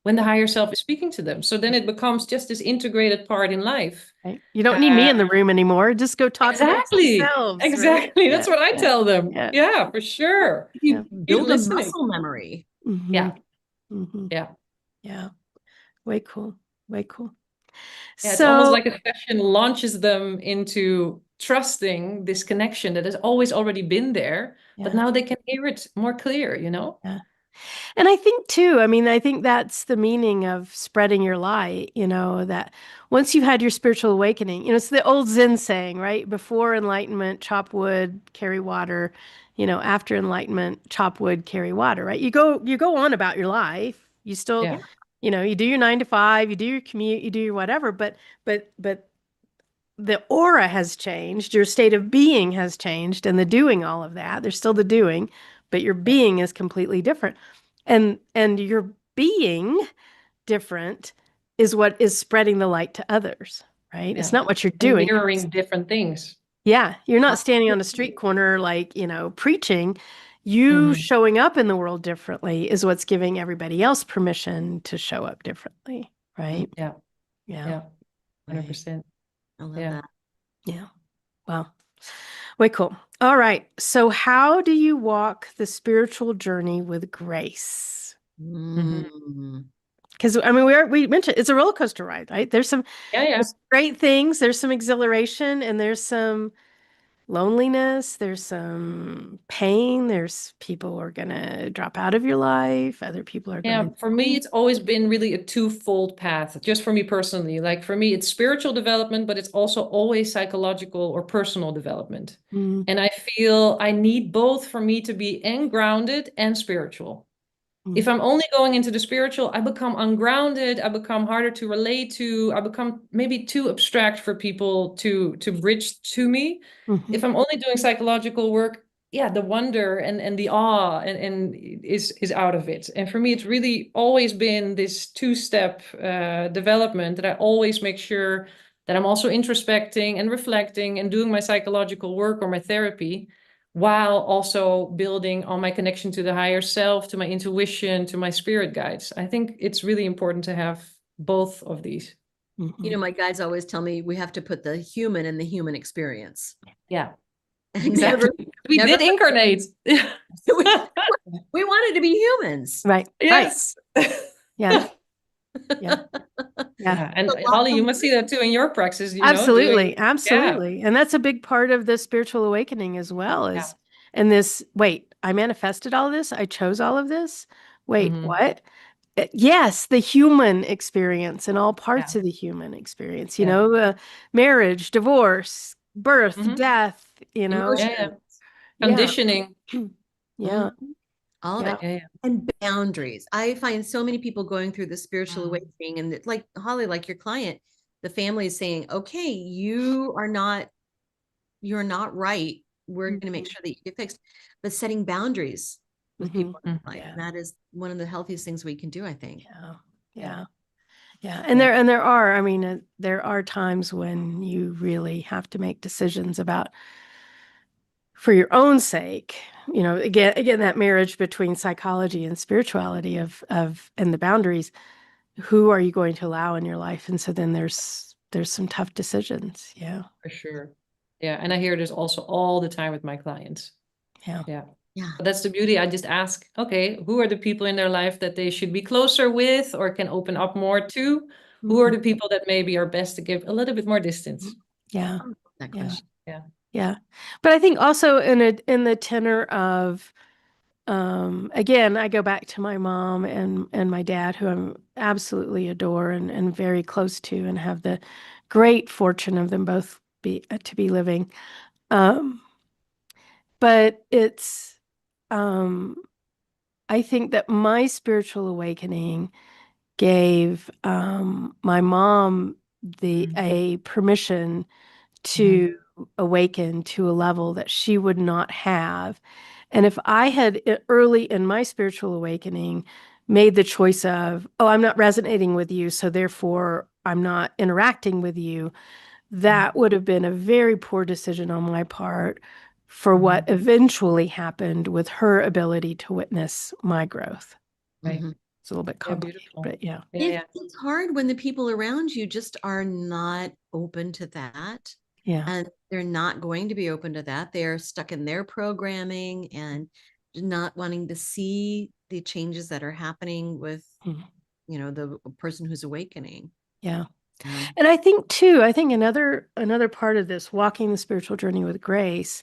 when the higher self is speaking to them. So then it becomes just this integrated part in life. Right. You don't need me in the room anymore. Just go talk to yourselves. Exactly. Right? That's what I tell them. Yeah, for sure. You build a muscle memory. Yeah. Way cool. Yeah, it's almost like a session launches them into trusting this connection that has always already been there, but now they can hear it more clear, Yeah. And I think too, I think that's the meaning of spreading your light, that once you've had your spiritual awakening, it's the old Zen saying, right? Before enlightenment, chop wood, carry water, after enlightenment, chop wood, carry water, right? You go on about your life. You still, you do your 9 to 5, you do your commute, you do your whatever, but the aura has changed, your state of being has changed, and the doing all of that. There's still the doing, but your being is completely different. And your being different is what is spreading the light to others, right? It's not what you're doing. Mirroring different things. Yeah. You're not standing on a street corner, preaching. You showing up in the world differently is what's giving everybody else permission to show up differently, right? Yeah. 100%. I love that. Yeah. Wow. Way cool. All right. So how do you walk the spiritual journey with grace? Because we mentioned it's a roller coaster ride, right? There's some there's great things, there's some exhilaration, and there's some loneliness, there's some pain, there's people who are gonna drop out of your life, other people are gonna for me it's always been really a twofold path, just for me personally. Like for me it's spiritual development, but it's also always psychological or personal development. And I feel I need both for me to be grounded and spiritual. If I'm only going into the spiritual, I become ungrounded, I become harder to relate to, I become maybe too abstract for people to bridge to me. If I'm only doing psychological work, the wonder and the awe and is out of it. And for me, it's really always been this two-step development that I always make sure that I'm also introspecting and reflecting and doing my psychological work or my therapy, while also building on my connection to the higher self, to my intuition, to my spirit guides. I think it's really important to have both of these. My guides always tell me we have to put the human in the human experience. Yeah, exactly. We did incarnate. We wanted to be humans. Right. Yes. Yeah. Yeah. Yeah. Yeah. And A lot Holly, to you must see that too in your praxis, doing, Absolutely. yeah, Absolutely. And that's a big part of the spiritual awakening as well yeah. is, and this, wait, I manifested all this. I chose all of this. Wait, Hmm. what? Yes, the human experience and all Yeah. parts of the human experience, Yeah. marriage, divorce, birth, Hmm. death, Yeah. Yeah. emotions. yeah, Conditioning. yeah, Mhm. All of yeah, it. Yeah. Yeah. And boundaries. I find so many people going through the spiritual Mm. awakening, and like Holly, like your client, the family is saying, okay, you're not right. We're going to make Mhm. sure that you get fixed. But setting boundaries with Mhm. people in Mhm. life, Yeah, that is one of the healthiest things we can do, I think. yeah, Yeah. yeah, yeah. Yeah. There are, I mean, there are times when you really have to make decisions about for your own sake, again, that marriage between psychology and spirituality and the boundaries, who are you going to allow in your life? And so then there's some tough decisions. Yeah. For sure. Yeah. And I hear this also all the time with my clients. Yeah. Yeah. Yeah. But that's the beauty. I just ask, okay, who are the people in their life that they should be closer with or can open up more to? Who are Mhm. the people that maybe are best to give a little bit more distance? Yeah. I love that Yeah. question. Yeah. Yeah. But I think also in the tenor of again, I go back to my mom and my dad, who I'm absolutely adore and very close to, and have the great fortune of them both to be living. Um, but um, I think that my spiritual awakening gave my mom the Mm. a permission Mhm. to awaken to a level that she would not have. And if I had early in my spiritual awakening made the choice of, oh, I'm not resonating with you, so therefore I'm not interacting with you, that would have been a very poor decision on my part for what Mhm. eventually happened with her ability to witness my growth. Right. Mhm. It's a little bit Yeah, complicated, beautiful. but yeah. Yeah, yeah. It's hard when the people around you just are not open to that. Yeah. And they're not going to be open to that. They're stuck in their programming and not wanting to see the changes that are happening with, Mhm. the person who's awakening. Yeah. Yeah. And I think too, I think another part of this walking the spiritual journey with grace,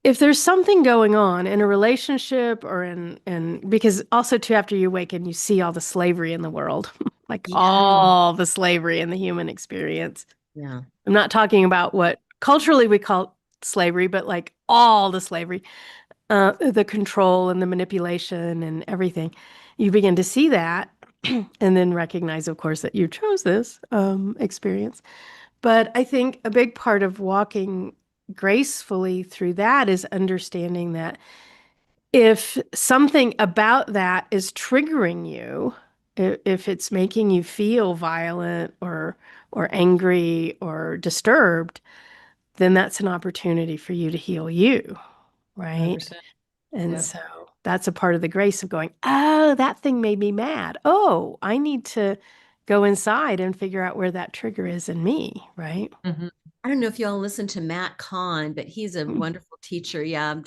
if there's something going on in a relationship or in because also too after you awaken, you see all the slavery in the world, like Yeah. all the slavery in the human experience. Yeah. I'm not talking about what culturally we call slavery, but like all the slavery, the control and the manipulation and everything. You begin to see that and then recognize, of course, that you chose this experience. But I think a big part of walking gracefully through that is understanding that if something about that is triggering you, if it's making you feel violent or angry or disturbed, then that's an opportunity for you to heal you, right? 100%. And Yeah. so that's a part of the grace of going, oh, that thing made me mad. Oh, I need to go inside and figure out where that trigger is in me, right? Mhm. I don't know if y'all listen to Matt Kahn, but he's a Mm. wonderful teacher. Yeah,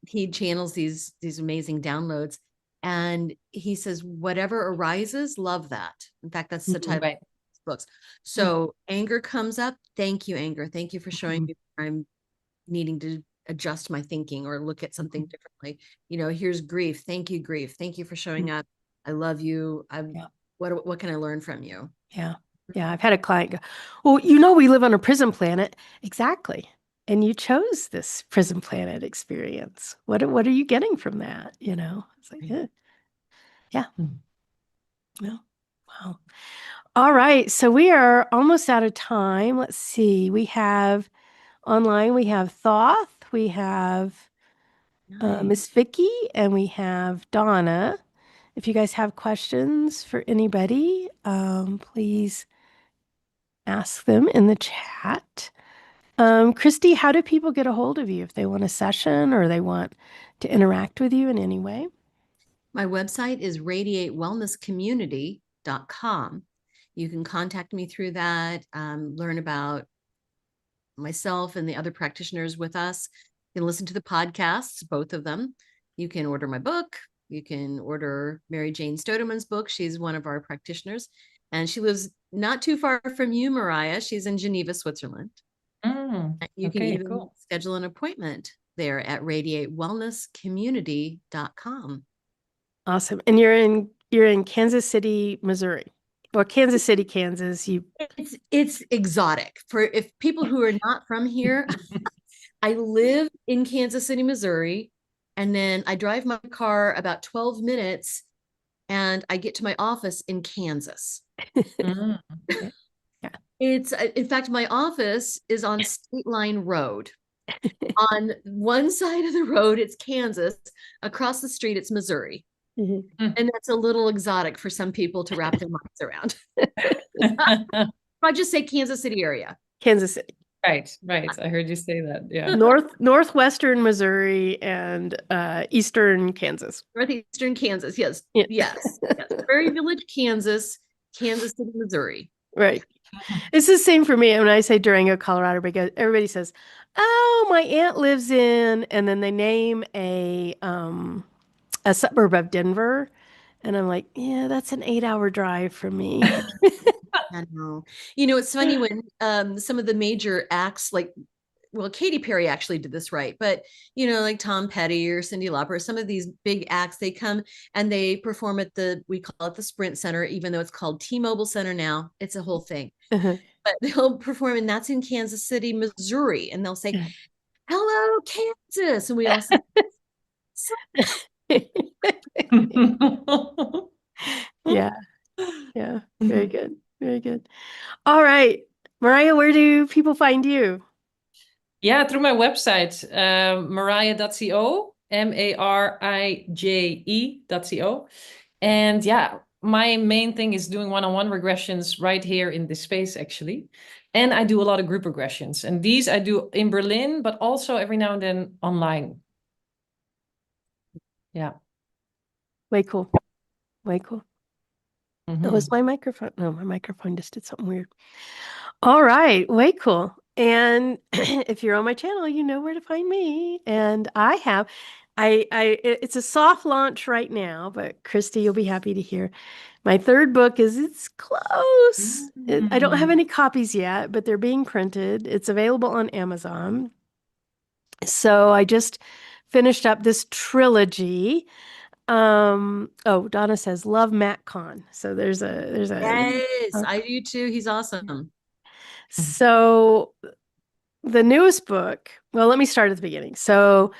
he channels these amazing downloads, and he says whatever arises, love that. In fact, that's the Mhm. title Right. of his books. Mm. So anger comes up. Thank you, anger. Thank you for showing Mhm. me I'm needing to adjust my thinking or look at something Mhm. differently. Here's grief. Thank you, grief. Thank you for showing Mm. up. I love you. Yeah. What can I learn from you? Yeah. Yeah. I've had a client go, well, we live on a prison planet. Exactly. And you chose this prison planet experience. What are you getting from that? It's like, Right. yeah. Mhm. Yeah. Wow. All right. So we are almost out of time. Let's see. We have online, we have Thoth, we have Nice. Miss Vicky, and we have Donna. If you guys have questions for anybody, please ask them in the chat. Christy, how do people get a hold of you if they want a session or they want to interact with you in any way? My website is radiatewellnesscommunity.com. You can contact me through that, learn about myself and the other practitioners with us. You can listen to the podcasts, both of them. You can order my book. You can order Mary Jane Stodeman's book. She's one of our practitioners, and she lives not too far from you, Mariah. She's in Geneva, Switzerland. You can Okay, even cool. schedule an appointment there at radiatewellnesscommunity.com. Awesome. And you're in Kansas City, Missouri. Well, Kansas City, Kansas. It's exotic for if people who are not from here. I live in Kansas City, Missouri, and then I drive my car about 12 minutes and I get to my office in Kansas. Mm. Yeah. It's in fact, my office is on State Line Road. On one side of the road, it's Kansas. Across the street, it's Missouri. Mhm. And that's a little exotic for some people to wrap their minds around. I just say Kansas City area. Kansas City. Right. I heard you say that. Yeah. Northwestern Missouri and eastern Kansas. Northeastern Kansas. Yes. Yeah. Yes. Prairie Village, Kansas, Kansas City, Missouri. Right. It's the same for me when I say Durango, Colorado, because everybody says, "Oh, my aunt lives in," and then they name a suburb of Denver, and I'm like, "Yeah, that's an 8-hour drive from me." I know. It's funny when some of the major acts well, Katy Perry actually did this right, but like Tom Petty or Cyndi Lauper, some of these big acts, they come and they perform at we call it the Sprint Center, even though it's called T-Mobile Center now. It's a whole thing. Uh-huh. But they'll perform, and that's in Kansas City, Missouri, and they'll say, "Hello, Kansas," and we all say, Yeah. Yeah. Very good. Very good. All right. Mariah, where do people find you? Yeah, through my website, mariah.co, marije.co. And yeah, my main thing is doing one-on-one regressions right here in this space, actually. And I do a lot of group regressions. And these I do in Berlin, but also every now and then online. Yeah. Way cool. Way cool. Mhm. Oh, was my microphone? No, my microphone just did something weird. All right. Way cool. And if you're on my channel, you know where to find me. And it's a soft launch right now, but Christy, you'll be happy to hear. My third book it's close. I don't have any copies yet, but they're being printed. It's available on Amazon. So I just finished up this trilogy. Donna says, love Matt Kahn. So there's a yes, I do too. He's awesome. So the newest book, well, let me start at the beginning. So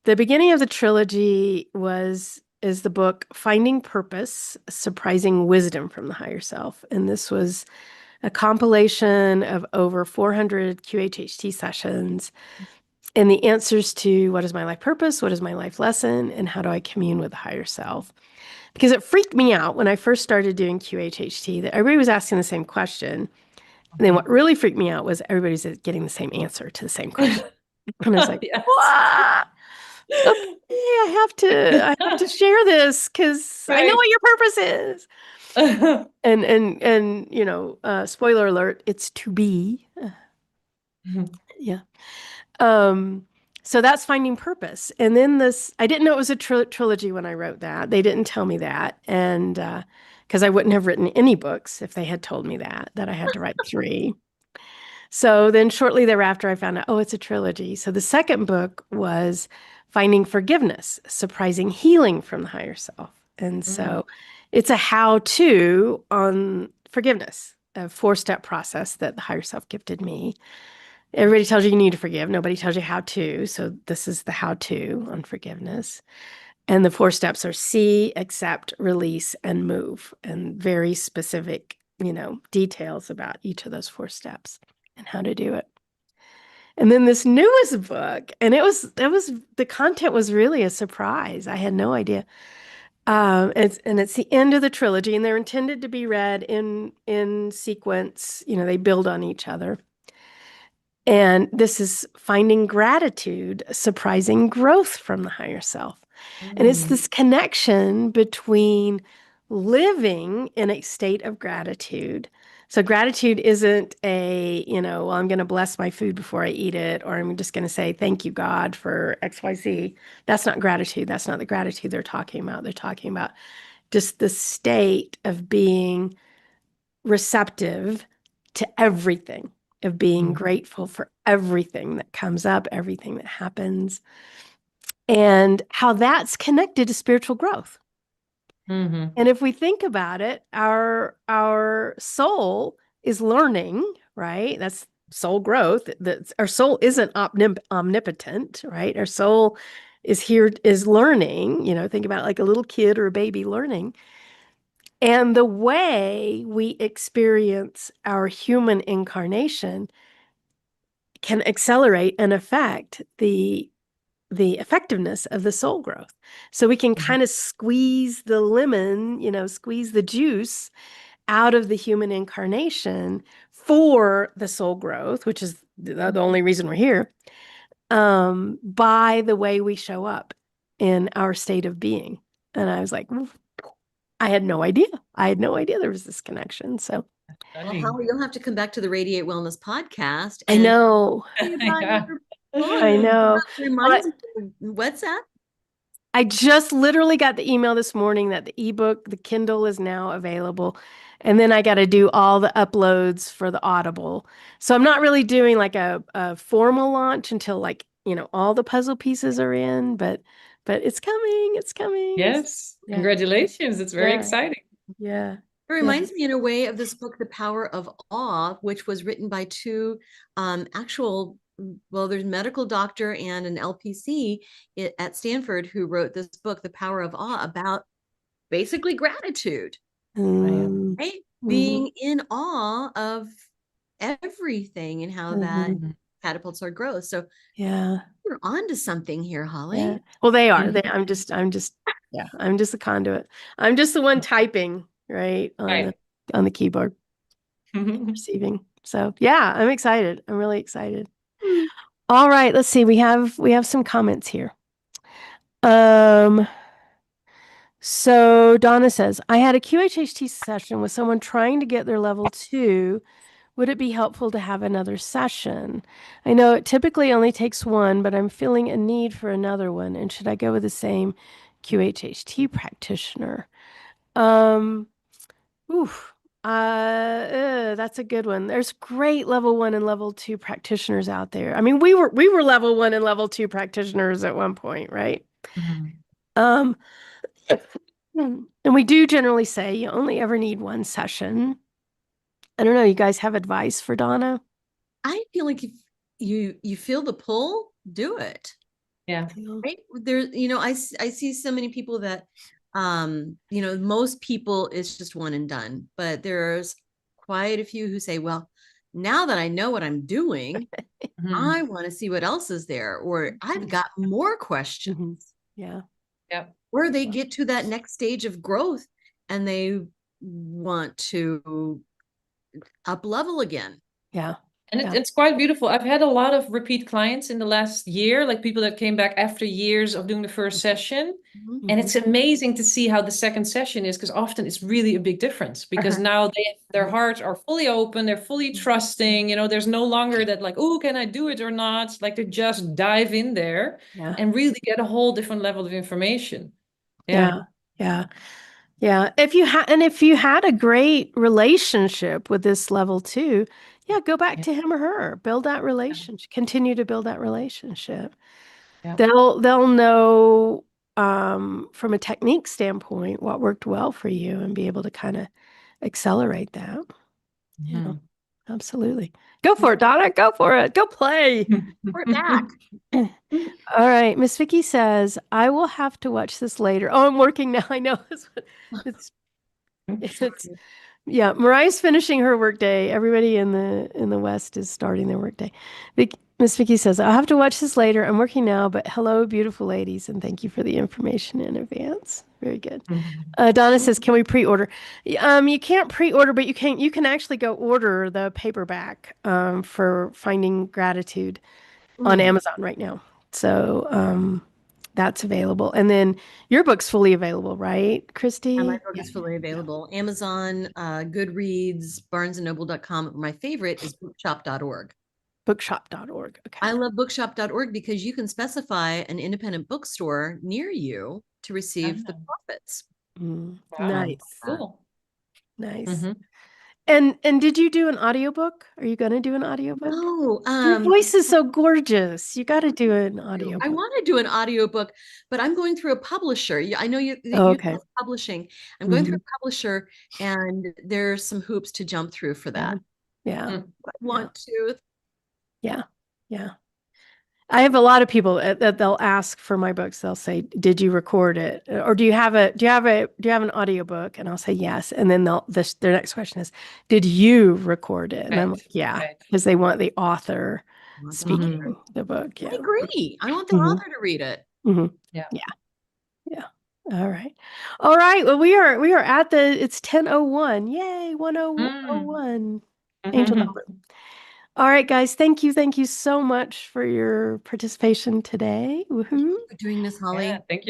the beginning of the trilogy is the book Finding Purpose, Surprising Wisdom from the Higher Self. And this was a compilation of over 400 QHHT sessions and the answers to what is my life purpose, what is my life lesson, and how do I commune with the higher self. Because it freaked me out when I first started doing QHHT that everybody was asking the same question. And then what really freaked me out was everybody's getting the same answer to the same question. And I was like, Yes. what? Okay, I have to share this because I know what your purpose is. And spoiler alert, it's to be. Yeah. So that's Finding Purpose. And then I didn't know it was a trilogy when I wrote that. They didn't tell me that. And because I wouldn't have written any books if they had told me that I had to write 3. So then shortly thereafter, I found out, oh, it's a trilogy. So the second book was Finding Forgiveness, Surprising Healing from the Higher Self. And so it's a how-to on forgiveness, a 4-step process that the higher self gifted me. Everybody tells you need to forgive. Nobody tells you how to. So this is the how-to on forgiveness. And the 4 steps are see, accept, release, and move. And very specific, details about each of those 4 steps and how to do it. And then this newest book, and the content was really a surprise. I had no idea. It's the end of the trilogy, and they're intended to be read in sequence. They build on each other. And this is Finding Gratitude, Surprising Growth from the Higher Self. And it's this connection between living in a state of gratitude, So gratitude isn't well, I'm going to bless my food before I eat it, or I'm just going to say, thank you, God, for XYZ. That's not gratitude. That's not the gratitude they're talking about. They're talking about just the state of being receptive to everything, of being grateful for everything that comes up, everything that happens, and how that's connected to spiritual growth. Mm-hmm. And if we think about it, our soul is learning, right? That's soul growth. Our soul isn't omnipotent, right? Our soul is learning, think about it like a little kid or a baby learning. And the way we experience our human incarnation can accelerate and affect the effectiveness of the soul growth. So we can kind of squeeze the lemon, squeeze the juice out of the human incarnation for the soul growth, which is the only reason we're here, by the way we show up in our state of being. And I was like, I had no idea. I had no idea there was this connection. So Well, Holly, you'll have to come back to the Radiate Wellness podcast I and know. tell me about Yeah. your book. I know. Reminds me, what's that? I just literally got the email this morning that the ebook, the Kindle is now available. And then I got to do all the uploads for the Audible. So I'm not really doing like a formal launch until all the puzzle pieces are in, but it's coming. It's coming. Yes. Yeah. Congratulations. It's very Yeah. exciting. Yeah. It reminds me in a way of this book, The Power of Awe, which was written by two there's a medical doctor and an LPC at Stanford who wrote this book, The Power of Awe, about basically gratitude, Mm, right? mhm, Being in awe of everything and how that mhm. catapults our growth. So Yeah. you're on to something here, Yeah. Holly. Well, they are. Mhm. I'm just, yeah, I'm just a conduit. I'm just the one typing, right, Right. on the keyboard, receiving. So yeah, I'm excited. I'm really excited. Hmm. All right, let's see. We have some comments here. Um, so Donna says, I had a QHHT session with someone trying to get their level 2. Would it be helpful to have another session? I know it typically only takes one, but I'm feeling a need for another one. And should I go with the same QHHT practitioner? Um, oof. That's a good one. There's great level 1 and level 2 practitioners out there. I mean, we were level 1 and level 2 practitioners at one point, right? Mhm. Um, and we do generally say you only ever need one session. I don't know. You guys have advice for Donna? I feel like if you feel the pull, do it. Yeah. Right there, I see so many people that most people it's just one and done, but there's quite a few who say, well, now that I know what I'm doing, Mhm. I want to see what else is there, or I've got more questions. Mhm. Yeah. Yep. Or they get to that next stage of growth and they want to up level again. Yeah. And Yeah. it's quite beautiful. I've had a lot of repeat clients in the last year, like people that came back after years of doing the first session. Mhm. And it's amazing to see how the second session is, because often it's really a big difference because Uh-huh. now their hearts are fully open, they're fully trusting, there's no longer that like, oh, can I do it or not? Like they just dive in there Yeah. and really get a whole different level of information. Yeah. Yeah. Yeah. If you had a great relationship with this level 2, yeah, go back Yeah. to him or her. Build that relationship. Continue to build that relationship. Yeah. They'll know from a technique standpoint what worked well for you and be able to kind of accelerate that. Yeah, Mhm. absolutely. Go for it, Donna. Go for it. Go play. We're back. All right. Miss Vicky says, I will have to watch this later. Oh, I'm working now. I know. It's it's yeah. Mariah's finishing her workday. Everybody in the West is starting their workday. Miss Vicky says, I'll have to watch this later. I'm working now, but hello, beautiful ladies, and thank you for the information in advance. Very good. Donna says, can we pre-order? You can't pre-order, but you can actually go order the paperback for Finding Gratitude on Amazon right now. So that's available. And then your book's fully available, right, Christy? And my book Yeah, is fully yeah. available. Amazon, Goodreads, barnesandnoble.com. My favorite is bookshop.org. Bookshop.org. Okay. I love bookshop.org because you can specify an independent bookstore near you to receive the profits. Mm, Wow. nice. Cool. Nice. And did you do an audiobook? Are you going to do an audiobook? No, Your voice is so gorgeous. You got to do an I audiobook. want to do an audiobook, but I'm going through a publisher. I know you Okay. publishing. I'm going through a publisher, and there's some hoops to jump through for that. Yeah. I want to. Yeah. Yeah. I have a lot of people that they'll ask for my books. They'll say, "Did you record it? Or do you have an audiobook?" And I'll say yes. And then their next question is, "Did you record it?" And I'm like, "Yeah," because they want the author speaking the book. Yeah. I agree. I want the author to read it. Yeah. Yeah. Yeah. All right. All right. Well, we are at it's 10:01. Yay, 10:01. Angel number. All right, guys. Thank you. Thank you so much for your participation today. Woohoo. For doing this, Holly. Yeah, thank you.